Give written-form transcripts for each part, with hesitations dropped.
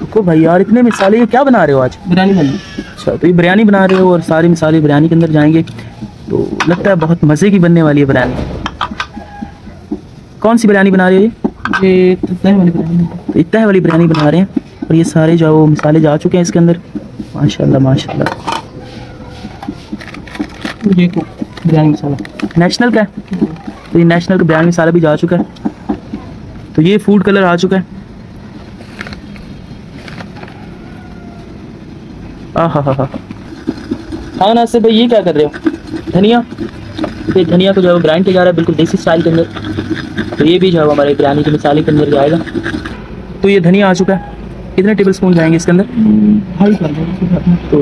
रुको भाई यार, इतने मिसाले, ये क्या बना रहे हो आज? बिरयानी बनी। अच्छा, तो ये बिरयानी बना रहे हो और सारी मिसाले बिरयानी के अंदर जाएंगे, तो लगता है बहुत मज़े की बनने वाली है बिरयानी। कौन सी बिरयानी बना रहे हो ये तहे वाली बिरयानी। तो तहे वाली बिरयानी बना रहे हैं, और ये सारे जो वो मिसाले जा चुके हैं इसके अंदर। माशाल्लाह माशाल्लाह। ये बिरयानी मसाला नेशनल का है, तो ये नेशनल का बिरयानी मसाला भी जा चुका है। तो ये फूड कलर आ चुका है। हाँ नासिर भाई, ये क्या कर रहे हो? धनिया, ये धनिया को जो है ग्राइंड किया जा रहा है बिल्कुल देसी स्टाइल के अंदर। तो ये भी जो है हमारे बिरयानी के मसाले के अंदर जाएगा। तो ये धनिया आ चुका है। कितने टेबल स्पून जाएंगे इसके अंदर? 2.5। तो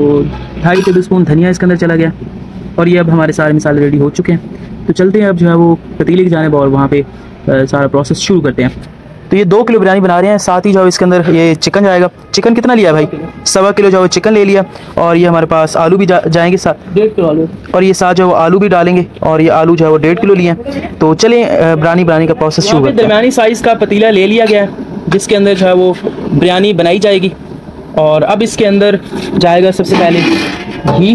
2.5 टेबल स्पून धनिया इसके अंदर चला गया। और ये अब हमारे सारे मसाले रेडी हो चुके हैं। तो चलते हैं अब जो है वो पतीले की जानिब और वहाँ पे सारा प्रोसेस शुरू करते हैं। तो ये 2 किलो बिरयानी बना रहे हैं, साथ ही जो इसके अंदर ये चिकन जाएगा। चिकन कितना लिया भाई? 1.25 किलो जो चिकन ले लिया। और ये हमारे पास आलू भी जाएंगे साथ, 1.5 किलो आलू, और ये साथ जो आलू भी डालेंगे। और ये आलू जो है वो 1.5 किलो लिए हैं। तो चलें बिरयानी बनाने का प्रोसेस शुरू करते हैं। दरमियानी साइज़ का पतीला ले लिया गया है, जिसके अंदर जो है वो बिरयानी बनाई जाएगी। और अब इसके अंदर जाएगा सबसे पहले घी।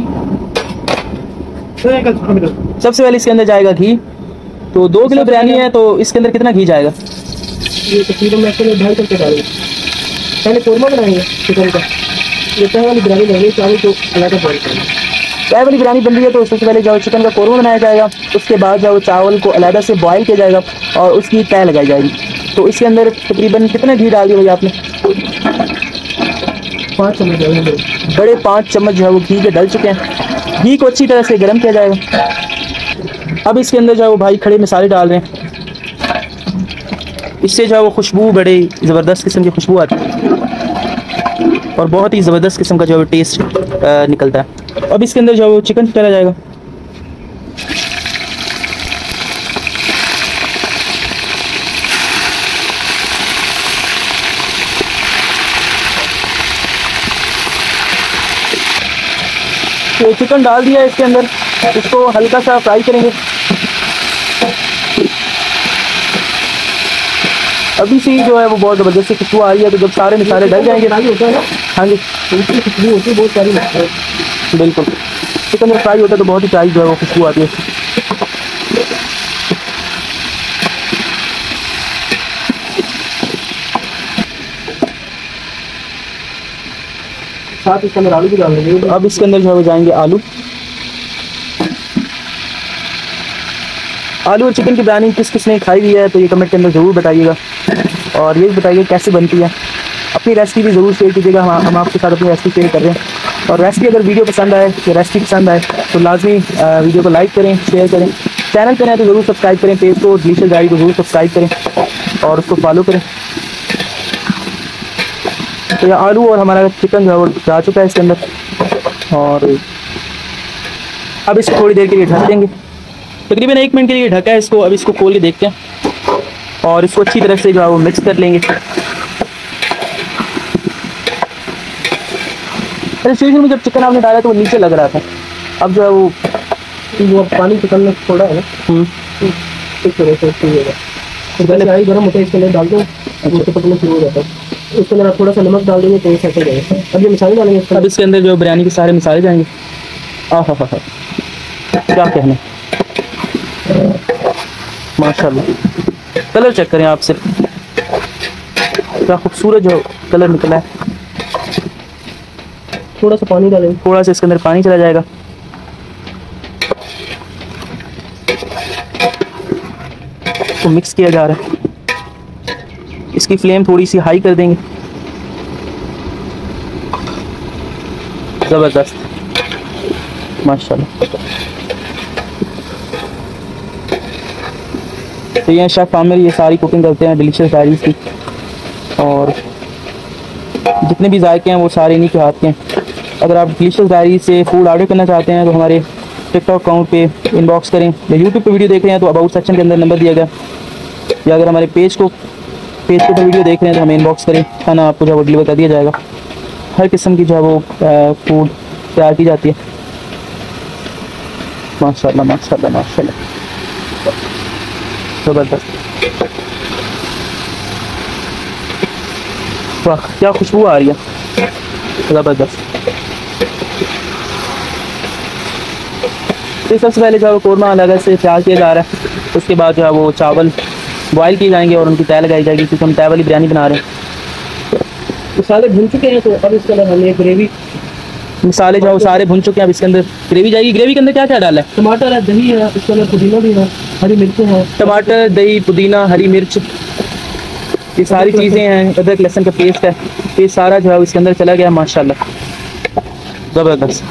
सबसे पहले इसके अंदर जाएगा घी। तो 2 किलो बिरयानी है, तो इसके अंदर कितना घी जाएगा? ये तकरीबन मैं इसको 2.5 करके डालूंगा। पहले कोरमा बनाएंगे चिकन का। ये तहे वाली बिरयानी बनेगी, चावल को अलग बॉइल करेंगे। तहे वाली बिरयानी बन रही है, तो सबसे पहले जो चिकन का कोरमा बनाया जाएगा। उसके बाद जो चावल को अलग से बॉयल किया जाएगा और उसकी तह लगाई जाएगी। तो इसके अंदर तकरीबन कितना घी डाल दिया भैया आपने? 5 चम्मच। बड़े 5 चम्मच जो है वो घी के डल चुके हैं। घी को अच्छी तरह से गर्म किया जाएगा। अब इसके अंदर जो है वो भाई खड़े मसाले डाल रहे हैं। इससे जो है वो खुशबू, बड़े ज़बरदस्त किस्म की खुशबू आती है और बहुत ही ज़बरदस्त किस्म का जो है टेस्ट निकलता है। अब इसके अंदर जो है वो चिकन डाला जाएगा। तो चिकन डाल दिया इसके अंदर, इसको हल्का सा फ्राई करेंगे। अभी से ही जो है वो बहुत ज़बरदस्त खुशबू आ रही है। तो जब सारे मसाले डल जाएंगे, हाँ जी, खुशबू होती है बहुत सारी। बिल्कुल, चिकन जब फ्राई होता है तो बहुत ही प्यारी जो है वो खुशबू आती है। साथ इसके अंदर आलू भी डाल देंगे। अब इसके अंदर जो है वो जाएंगे आलू। आलू और चिकन की बिरयानी किस किस ने खाई हुई है तो ये कमेंट के अंदर ज़रूर बताइएगा, और ये भी बताइए कैसे बनती है। अपनी रेसिपी भी ज़रूर शेयर कीजिएगा। हम आपके साथ अपनी रेसिपी शेयर कर रहे हैं। और रेसिपी अगर वीडियो पसंद आए, तो रेसिपी पसंद आए तो लाजमी वीडियो को लाइक करें, शेयर करें। चैनल पर हैं तो ज़रूर सब्सक्राइब करें। पेज को, डिलीशियस डायरी को ज़रूर सब्सक्राइब करें और उसको फॉलो करें। तो ये आलू और हमारा चिकन जो है वो जा चुका है इसके अंदर। और अब इसको थोड़ी देर के लिए ढक देंगे, तकरीबन 1 मिनट के लिए ढका है इसको। अब इसको खोल के देखते हैं और इसको अच्छी तरह से जो है वो मिक्स कर लेंगे। सिचुएशन में जब चिकन आपने डाला तो वो नीचे लग रहा था, अब जो है वो पानी चिकन में थोड़ा है ना, इस तरह से तो पहले आई गर्म होता है, इसके अंदर डाल दो, उसके पकने शुरू हो जाता है। उसके अंदर आप थोड़ा सा नमक डाल देंगे तो ये सेट हो जाएगा। अब ये मसाले डालेंगे। अब इसके अंदर जो बिरयानी के सारे मसाले जाएंगे। क्या कहना, माशाल्लाह। कलर चेक करें आप सिर्फ, क्या खूबसूरत जो कलर निकला है। थोड़ा सा पानी डालेंगे, थोड़ा सा इसके अंदर पानी चला जाएगा। तो मिक्स किया जा रहा है। इसकी फ्लेम थोड़ी सी हाई कर देंगे। ज़बरदस्त माशाल्लाह। तो ये शेफ़ आमिर ये सारी कुकिंग करते हैं डिलीशियस डायरीज़ की, और जितने भी जायके हैं वो सारे इन्हीं के हाथ के हैं। अगर आप डिलीशियस डायरी से फूड ऑर्डर करना चाहते हैं तो हमारे टिकटॉक अकाउंट पे इनबॉक्स करें, या यूट्यूब पे वीडियो देख रहे हैं तो अबाउट सेक्शन के अंदर नंबर दिया गया, या अगर हमारे पेज के ऊपर वीडियो देख रहे हैं तो हमें इनबॉक्स करें। खाना आपको जो है वो डिलीवर कर दिया जाएगा। हर किस्म की जो है वो फूड तैयार की जाती है। माशाल्लाह माशाल्लाह माशाल्लाह, ज़बरदस्त। वाह क्या खुशबू आ रही है, ज़बरदस्त। तो सबसे पहले जो है वो कौरमा अलग से तैयार किया जा रहा है, उसके बाद जो है वो चावल बॉयल किए जाएंगे और उनकी तय लगाई जाएगी, क्योंकि हम तय वाली बिरयानी बना रहे हैं। मसाले भुन चुके हैं, तो अब इसके अंदर हमने ग्रेवी, मसाले जो है वो सारे भुन चुके हैं, अब इसके अंदर ग्रेवी जाएगी। ग्रेवी के अंदर क्या क्या डाला है? टमाटर है, दही है, इसके अंदर पुदीना भी है, हरी मिर्चें हैं। टमाटर, दही, पुदीना, हरी मिर्च, ये सारी चीज़ें हैं, अदरक लहसुन का पेस्ट है, ये सारा जो है इसके अंदर चला गया माशाल्लाह, ज़बरदस्त।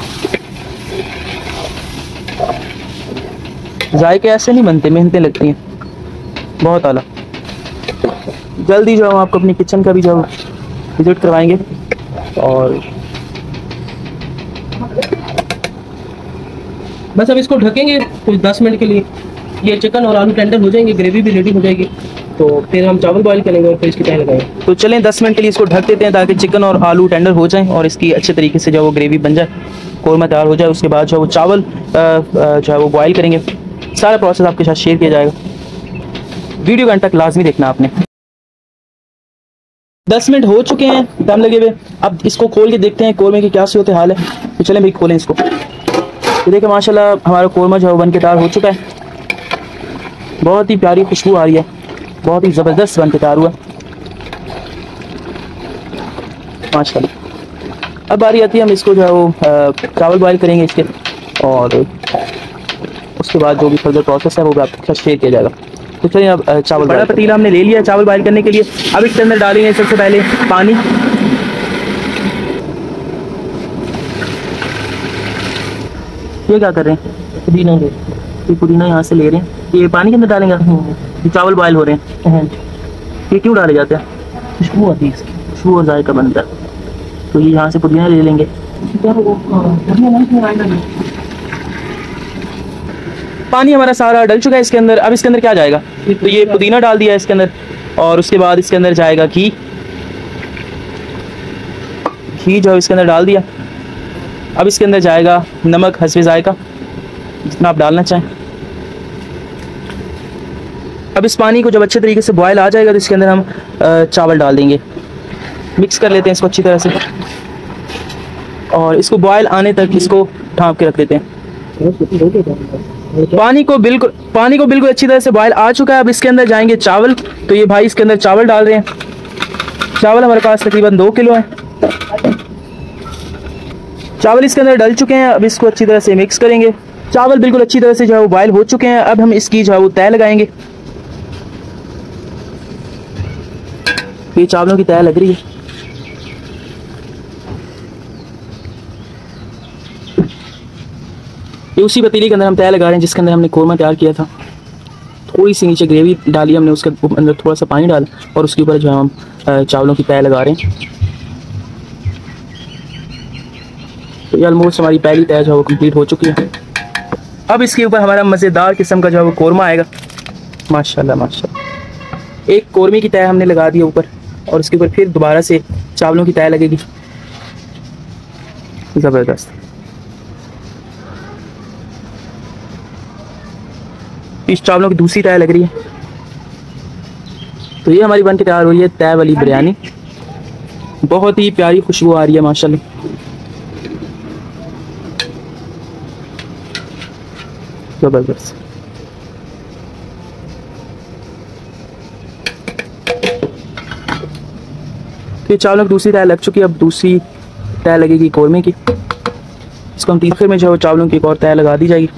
जायके ऐसे नहीं बनते, मेहनतें लगती हैं, बहुत आला। जल्दी जो है आपको अपनी किचन का भी जो विजिट करवाएंगे। और बस अब इसको ढकेंगे कुछ 10 मिनट के लिए, ये चिकन और आलू टेंडर हो जाएंगे, ग्रेवी भी रेडी हो जाएगी, तो फिर हम चावल बॉईल करेंगे और फिर इसकी तय लगाएंगे। तो चलें 10 मिनट के लिए इसको ढक देते हैं, ताकि चिकन और आलू टेंडर हो जाएं और इसकी अच्छे तरीके से जो वो ग्रेवी बन जाए, कौरमा तैयार हो जाए। उसके बाद जो वो चावल जो है वो बॉईल करेंगे। सारा प्रोसेस आपके साथ शेयर किया जाएगा, वीडियो घंटे तक लाजमी देखना आपने। 10 मिनट हो चुके हैं दम लगे हुए, अब इसको खोल के देखते हैं कौरमे की क्या सूरत हाल है। तो चलें भाई खोलें इसको। तो देखिए माशाल्लाह हमारा कौरमा जो है बन के तैयार हो चुका है, बहुत ही प्यारी खुशबू आ रही है, बहुत ही ज़बरदस्त बन के तैयार हुआ माशाल्लाह। अब बारी आती है हम इसको जो है वो चावल बॉयल करेंगे इसके, और उसके बाद जो भी फर्दर प्रोसेस है वो भी आपके साथ शेयर किया जाएगा। तो चलिए अब चावल, बड़ा पतीला हमने ले लिया है चावल बॉयल करने के लिए। अब इसके अंदर डालेंगे सबसे पहले पानी। ये क्या कर रहे हैं? पुदीना ले, ये पुदीना यहाँ से ले रहे हैं, ये पानी के अंदर डालेंगे। ये चावल बॉयल हो रहे हैं, ये क्यों डाले जाते हैं? खुशबू आती है इसकी, खुशबू और जायका बनता है। तो ये यहाँ से पुदीना ले लेंगे। पानी हमारा सारा डल चुका है इसके अंदर। अब इसके अंदर क्या जाएगा? तो ये पुदीना डाल दिया है इसके अंदर, और उसके बाद इसके अंदर जाएगा घी। घी जो है इसके अंदर डाल दिया। अब इसके अंदर जाएगा नमक हस्बे जायका, जितना आप डालना चाहें। अब इस पानी को जब अच्छे तरीके से बॉयल आ जाएगा तो इसके अंदर हम चावल डाल देंगे। मिक्स कर लेते हैं इसको अच्छी तरह से, और इसको बॉयल आने तक इसको ढाँप के रख देते हैं। पानी को बिल्कुल अच्छी तरह से बॉयल आ चुका है। अब इसके अंदर जाएंगे चावल। तो ये भाई इसके अंदर चावल डाल रहे हैं। चावल हमारे पास तकरीबन 2 किलो है। चावल इसके अंदर डल चुके हैं। अब इसको अच्छी तरह से मिक्स करेंगे। चावल बिल्कुल अच्छी तरह से जो है वो बॉयल हो चुके हैं। अब हम इसकी जो है वो तय लगाएंगे। ये चावलों की तय लग रही है। ये उसी पतीली के अंदर हम तय लगा रहे हैं जिसके अंदर हमने कौरमा तैयार किया था। थोड़ी सी नीचे ग्रेवी डाली हमने, उसके अंदर थोड़ा सा पानी डाला, और उसके ऊपर जो है हम चावलों की तय लगा रहे हैं। तो ये ऑलमोस्ट हमारी पहली तय जो है वो कंप्लीट हो चुकी है। अब इसके ऊपर हमारा मज़ेदार किस्म का जो है वो कौरमा आएगा। माशाल्लाह माशाल्लाह। एक कौरमे की तय हमने लगा दी ऊपर, और उसके ऊपर फिर दोबारा से चावलों की तय लगेगी। ज़बरदस्त। इस चावलों की दूसरी तय लग रही है। तो ये हमारी बन के तैयार हो रही है तय वाली बिरयानी। बहुत ही प्यारी खुशबू आ रही है माशाल्लाह। ज़बरदस्त। तो ये चावलों की दूसरी तय लग चुकी है। अब दूसरी तय लगेगी कौरमे की। इसको हम तीसरे में जो है चावलों की एक और तय लगा दी जाएगी।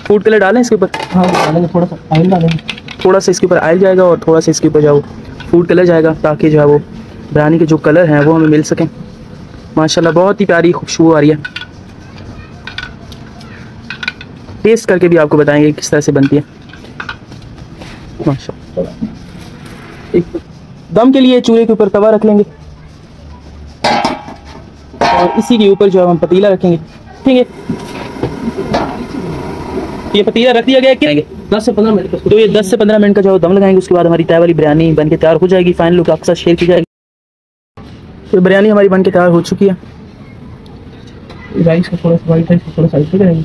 फूड कलर डालें इसके ऊपर? हाँ डालेंगे, थोड़ा सा ऑयल डालेंगे। थोड़ा सा इसके ऊपर ऑयल जाएगा, और थोड़ा सा इसके ऊपर जो फूड कलर जाएगा, ताकि जो है वो बिरयानी के जो कलर हैं वो हमें मिल सकें। माशाल्लाह बहुत ही प्यारी खुशबू आ रही है। टेस्ट करके भी आपको बताएंगे किस तरह से बनती है। माशाल्लाह। एक दम के लिए चूल्हे के ऊपर तवा रख लेंगे, और इसी के ऊपर जो है हम पतीला रखेंगे। ठीक है, ये पतीला रख दिया गया है। 10 से 15 मिनट। तो ये 10 से 15 मिनट का जो दम लगाएंगे, उसके बाद हमारी तय वाली बिरयानी बन के तैयार हो जाएगी। फाइनल लुक आपके साथ शेयर की जाएगी। तो बिरयानी हमारी बन के तैयार हो चुकी है। राइस को थोड़ा सा वाइट राइस को थोड़ा साइड पे करेंगे।